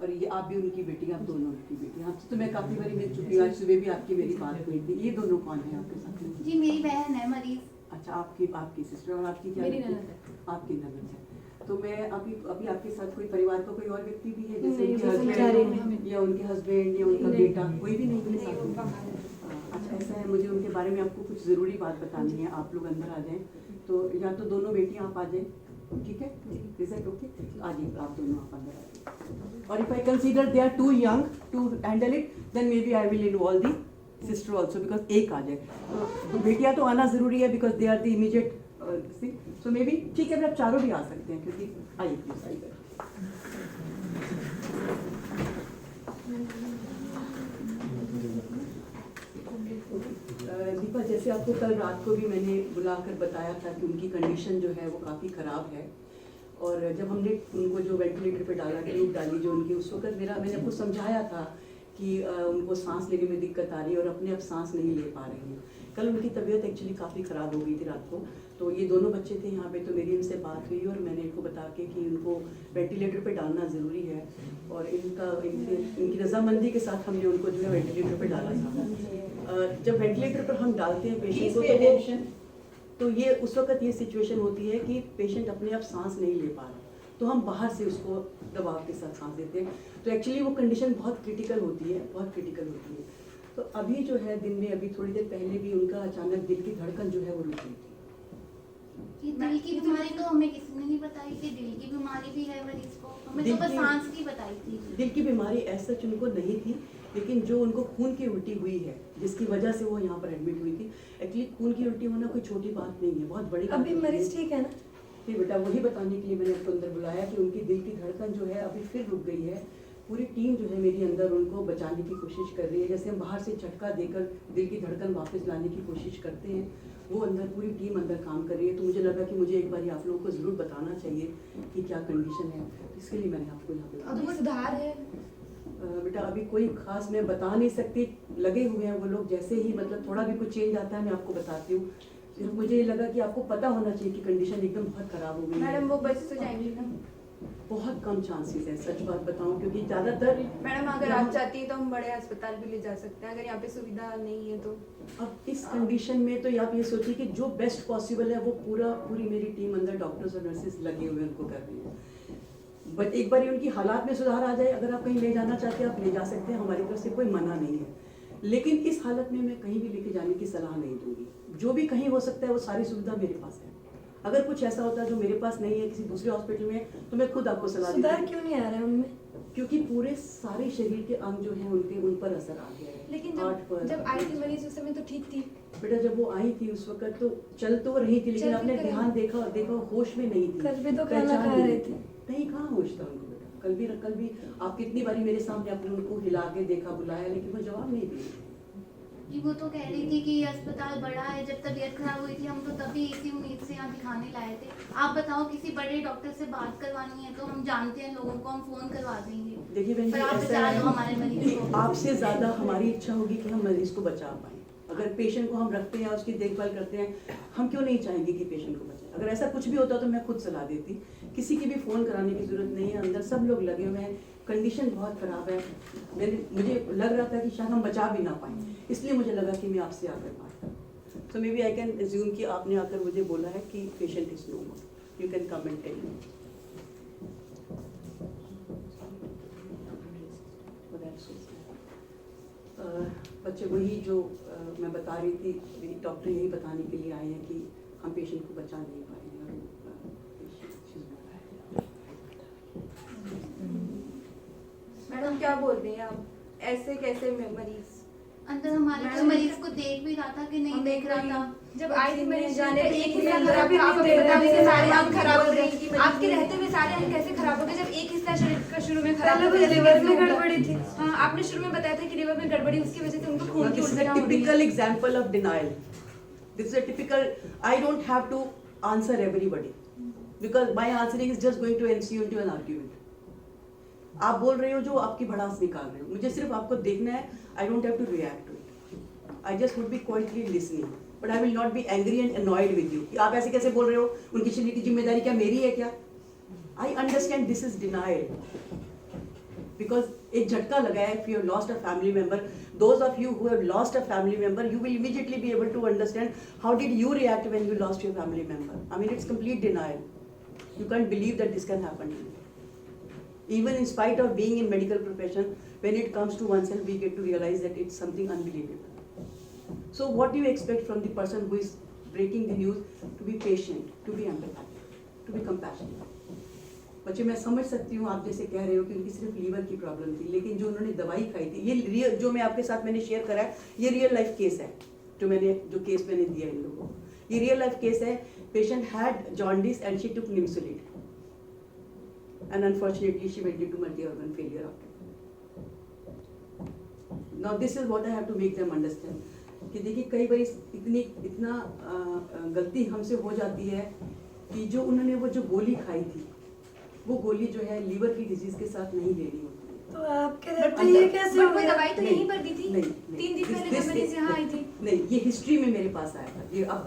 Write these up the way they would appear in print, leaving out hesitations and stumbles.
और ये आप भी उनकी बेटी, आप दोनों उनकी बेटी। आपसे तो मैं काफ़ी बारी मिल चुकी हूँ, आज सुबह भी आपकी मेरी बात हुई थी। ये दोनों कौन है आपके साथ में? जी मेरी बहन है मरीज। अच्छा, आपकी सिस्टर। और आपकी क्या? मेरी ननद है। आपकी ननद है। तो मैं अभी आपके साथ कोई परिवार का कोई और व्यक्ति भी है, जैसे नहीं, उनके जैसे जा रही हूँ। हस्बैंड या उनके हस्बैंड या उनका नहीं। बेटा, कोई भी नहीं है साथ में? अच्छा, ऐसा है, मुझे उनके बारे में आपको कुछ ज़रूरी बात बतानी है। आप लोग अंदर आ जाएं, तो या तो दोनों बेटियां आप आ जाएं, ठीक है? Is that okay? आ जाइए आप दोनों, आप अंदर आ जाइए। और if I consider they are too young to handle it, then maybe I will involve the sister also, because एक आ जाए तो बेटियां तो आना ज़रूरी है, because they are the immediate so maybe ठीक है, फिर आप चारों भी आ सकते हैं, क्योंकि आइए प्लीज आइए। दीपा, जैसे आपको कल रात को भी मैंने बुलाकर बताया था कि उनकी कंडीशन जो है वो काफ़ी ख़राब है, और जब हमने उनको जो वेंटिलेटर पे डाला, ट्यूब डाली जो उनकी, उस वक्त मैंने आपको समझाया था कि उनको सांस लेने में दिक्कत आ रही है और अपने आप सांस नहीं ले पा रही हैं। कल उनकी तबीयत एक्चुअली काफ़ी ख़राब हो गई थी रात को, तो ये दोनों बच्चे थे यहाँ पे, तो मेरी इनसे बात हुई और मैंने इनको बता के कि उनको वेंटिलेटर पे डालना ज़रूरी है, और इनकी रजामंदी के साथ हमने उनको जो है वेंटिलेटर पे डाला था। जब वेंटिलेटर पर हम डालते हैं पेशेंट को, तो ये उस वक्त ये सिचुएशन होती है कि पेशेंट अपने आप सांस नहीं ले पा रहा, तो हम बाहर से उसको दबाव के साथ सांस देते हैं, तो एक्चुअली वो कंडीशन बहुत क्रिटिकल होती है, बहुत क्रिटिकल होती है। तो अभी जो है दिन में अभी थोड़ी देर पहले भी उनका अचानक दिल की धड़कन जो है वो रुक गई थी। ये दिल की बीमारी तो हमें किसी ने नहीं बताई कि दिल की बीमारी भी है मरीज को, हमें तो बस सांस की बताई थी। दिल की बीमारी ऐसा उनको नहीं थी, लेकिन जो उनको खून की उल्टी हुई है जिसकी वजह से वो यहाँ पर एडमिट हुई थी, एक्चुअली खून की उल्टी होना कोई छोटी बात नहीं है, बहुत बड़ी बात अभी मरीज ठीक है ना? नहीं बेटा, वही बताने के लिए मैंने आपको अंदर बुलाया कि उनकी दिल की धड़कन जो है अभी फिर रुक गई है। पूरी टीम जो है मेरी अंदर उनको बचाने की कोशिश कर रही है, जैसे हम बाहर से झटका देकर दिल की धड़कन वापस लाने की कोशिश करते हैं, वो अंदर पूरी टीम अंदर काम कर रही है। तो मुझे लगा कि मुझे एक बार आप लोगों को ज़रूर बताना चाहिए कि क्या कंडीशन है, इसके लिए मैंने आपको यहाँ पे। अभी सुधार है? बेटा अभी कोई खास मैं बता नहीं सकती, लगे हुए हैं वो लोग, जैसे ही मतलब थोड़ा भी कुछ चेंज आता है मैं आपको बताती हूँ। फिर मुझे ये लगा कि आपको पता होना चाहिए कि कंडीशन एकदम बहुत ख़राब हो गई है। मैडम वो बच तो जाएंगी ना? बहुत कम चांसेस है, सच बात बताऊं, क्योंकि ज़्यादातर मैडम अगर आप चाहती है तो हम बड़े अस्पताल भी ले जा सकते हैं, अगर यहाँ पे सुविधा नहीं है तो। अब इस कंडीशन में तो आप ये सोचिए कि जो बेस्ट पॉसिबल है वो पूरी मेरी टीम अंदर डॉक्टर्स और नर्सेज लगे हुए उनको कर रही है। बट एक बार उनकी हालात में सुधार आ जाए, अगर आप कहीं ले जाना चाहते हैं आप ले जा सकते हैं, हमारी तरफ से कोई मना नहीं है, लेकिन इस हालत में मैं कहीं भी लेके जाने की सलाह नहीं दूंगी। जो भी कहीं हो सकता है वो सारी सुविधा मेरे पास है, अगर कुछ ऐसा होता है जो मेरे पास नहीं है किसी दूसरे हॉस्पिटल में, तो मैं खुद आपको सलाह सुधार दूंगी। क्यों नहीं आ रहा है उनमें? क्योंकि पूरे सारे शरीर के अंग जो हैं उन पर असर आ गया है। लेकिन हार्ट पर, जब आई थी मरीज उस समय तो ठीक थी। बेटा जब वो आई थी उस वक्त तो चल तो रही थी, लेकिन चल आपने भी रही ध्यान देखा होश में नहीं थी। कल भी तो खाना पहचान खा नहीं रहे थी। थे। नहीं, कहाँ होश था उनको बेटा, कल भी आप कितनी बारी मेरे सामने आपने उनको हिला के देखा, बुलाया, लेकिन वो जवाब नहीं दी। कि वो तो कह रही थी कि अस्पताल बड़ा है, जब तबीयत खराब हुई थी हम तो तभी इसी उम्मीद से यहाँ दिखाने लाए थे। आप बताओ किसी बड़े डॉक्टर से बात करवानी है तो हम जानते हैं लोगों को, हम फोन करवा देंगे। देखिए बहन पर जी, आप ऐसा बचा है लो हमारे मरीज कि को। आपसे ज़्यादा हमारी इच्छा होगी कि हम मरीज को बचा पाएं। अगर पेशेंट को हम रखते हैं, उसकी देखभाल करते हैं, हम क्यों नहीं चाहेंगे कि पेशेंट को बचाएं। अगर ऐसा कुछ भी होता तो मैं खुद सलाह देती, किसी की भी फ़ोन कराने की ज़रूरत नहीं है। अंदर सब लोग लगे हुए हैं, कंडीशन बहुत ख़राब है। मुझे लग रहा था कि शायद हम बचा भी ना पाएँ, इसलिए मुझे लगा कि मैं आपसे आकर बात करूँ। So maybe I can assume कि आपने आकर मुझे बोला है कि patient is no more, you can come and tell me. बच्चे वही जो मैं बता रही थी, डॉक्टर यही बताने के लिए आए हैं कि हम पेशेंट को बचा नहीं पाएंगे। मैडम क्या बोल रही हैं आप, ऐसे कैसे मरीज? अंदर हमारे मैडम, कोई मरीज को देख भी रहा था कि नहीं हम देख रहा था। जब आई थी मरीज जाने तो पे एक एक हिस्सा हिस्सा खराब भी था, आप नहीं बता देख दीजिए रहे सारे थे। अंग खराब हो गए। आपके रहते हुए सारे अंग कैसे खराब हो गए जब एक हिस्सा शरीर का शुरू में खराब पहले हो कुछ गया? लिवर में गड़बड़ी थी। हाँ, आपने शुरू में बताया था कि लिवर में गड़बड़ी, उसकी वजह से उनको खून की This is उल्टियाँ a हो रही typical हैं। example of denial. This is a typical. I don't have to answer everybody because my answering is just going to ensue into an argument. आप बोल रहे हो जो आपकी भड़ास निकाल रहे हो, मुझे सिर्फ आपको देखना है. I don't have to react to it. I just would be quietly listening, but I will not be angry and annoyed with you. कि आप ऐसे कैसे बोल रहे हो? उनकी शरीर की जिम्मेदारी क्या मेरी है क्या? I understand this is denial because एक झटका लगा है. If you have lost a family member, those of you who have lost a family member, you will immediately be able to understand how did you react when you lost your family member. I mean, it's complete denial. You can't believe that this can happen to you. Even in spite of being in medical profession, when it comes to oneself, we get to realize that it's something unbelievable. So what do you expect from the person who is breaking the news? To be patient, to be empathetic, to be compassionate. बच्चे मैं समझ सकती हूँ आप जैसे कह रहे हो कि उनकी सिर्फ लीवर की प्रॉब्लम थी, लेकिन जो उन्होंने दवाई खाई थी, ये रियल जो मैं आपके साथ मैंने शेयर करा है, ये रियल लाइफ केस है. जो केस मैंने दिया इन लोगों को, ये रियल लाइफ केस है. Patient had jaundice and she took nimesulide and unfortunately she went into multi organ failure after. Now this is what I have to make them understand कि देखिए कई बार इतना गलती हमसे हो जाती है कि जो उन्होंने वो जो गोली खाई थी, वो गोली जो है लीवर की डिजीज के साथ नहीं लेनी होती है. तो आपके रहते ये कैसे हो बट वो गया? दवाई तो नहीं, यहीं पर दी थी। नहीं, 3 दिन पहले This- जब मरीज यहाँ आई थी, नहीं, ये हिस्ट्री में मेरे पास आया था. ये अब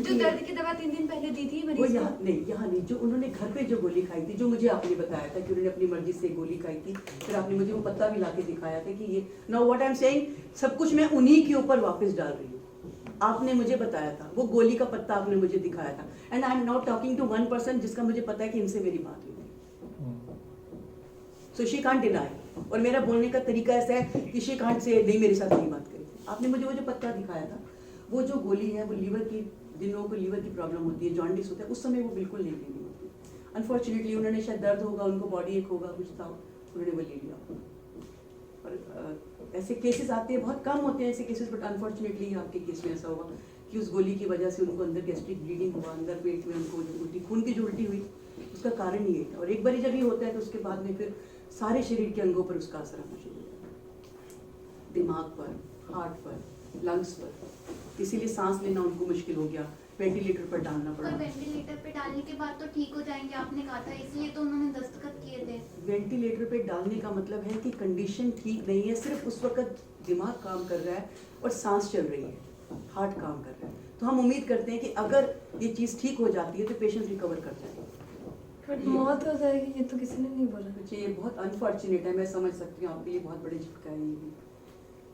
जो दर्द की दवा 3 दिन पहले दी थी वो मरीज यहाँ को। नहीं, जो उन्होंने घर पे जो गोली खाई थी, जो मुझे आपने बताया था कि उन्होंने अपनी मर्जी से गोली खाई थी, फिर आपने मुझे वो पत्ता भी ला के दिखाया था कि ये now what I am saying, सब कुछ मैं उन्हीं के ऊपर वापस डाल रही हूँ. आपने मुझे बताया था, वो गोली का पत्ता आपने मुझे दिखाया था, and I am not talking to one person जिसका मुझे पता है कि इनसे मेरी बात हुई थी. So she can't deny. और मेरा बोलने का तरीका ऐसा है कि शी कांट से नहीं मेरे साथ नहीं बात करी थी. आपने मुझे वो जो पत्ता दिखाया था, वो जो गोली है वो लीवर की, जिन लोगों को लीवर की प्रॉब्लम होती है, जॉन्डिस होता है, उस समय वो बिल्कुल नहीं लेनी होती. अनफॉर्चुनेटली उन्होंने शायद दर्द होगा, उनको बॉडी एक होगा, कुछ था, उन्होंने वो ले लिया. और ऐसे केसेस आते हैं, बहुत कम होते हैं ऐसे केसेस, बट अनफॉर्चुनेटली आपके केस में ऐसा हुआ कि उस गोली की वजह से उनको अंदर गैस्ट्रिक ब्लीडिंग हुआ, अंदर पेट में उनको जो उल्टी, खून की जो उल्टी हुई, उसका कारण ये था. और एक बार जब ये होता है तो उसके बाद में फिर सारे शरीर के अंगों पर उसका असर आना शुरू होता है, दिमाग पर, हार्ट पर, लंग्स पर. इसीलिए सांस लेना उनको मुश्किल हो गया, वेंटिलेटर पर डालना और पड़ा. वेंटिलेटर पे डालने के बाद तो ठीक हो जाएंगे आपने कहा था, इसलिए तो उन्होंने दस्तखत किए थे. वेंटिलेटर पे डालने का मतलब है कि कंडीशन ठीक नहीं है, सिर्फ उस वक्त दिमाग काम कर रहा है और सांस चल रही है, हार्ट काम कर रहा है. तो हम उम्मीद करते हैं कि अगर ये चीज़ ठीक हो जाती है तो पेशेंट रिकवर कर जाएगा. बट मौत हो जाएगी ये तो किसी ने नहीं बोला. मुझे ये बहुत अनफॉर्चुनेट है, मैं समझ सकती हूँ आपके लिए बहुत बड़ी झटका है ये भी.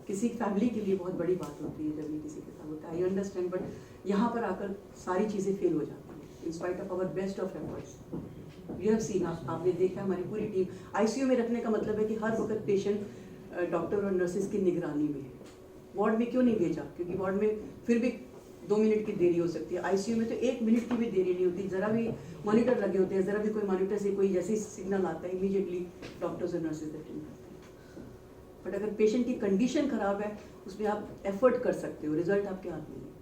किसी फैमिली के लिए बहुत बड़ी बात होती है जब ये किसी के साथ होता है, आई अंडरस्टैंड. बट यहाँ पर आकर सारी चीज़ें फेल हो जाती हैं in spite of our best of efforts. You have seen, आपने देखा हमारी पूरी टीम आईसीयू में रखने का मतलब है कि हर वक्त पेशेंट डॉक्टर और नर्सेज की निगरानी में है. वार्ड में क्यों नहीं भेजा? क्योंकि वार्ड में फिर भी 2 मिनट की देरी हो सकती है, आईसीयू में तो 1 मिनट की भी देरी नहीं होती. ज़रा भी मॉनिटर लगे होते हैं, ज़रा भी कोई मॉनिटर से कोई जैसे सिग्नल आता है, इमीडिएटली डॉक्टर्स और नर्सेज अटेंड करते हैं. बट अगर पेशेंट की कंडीशन खराब है, उसमें आप एफर्ट कर सकते हो, रिजल्ट आपके हाथ में है.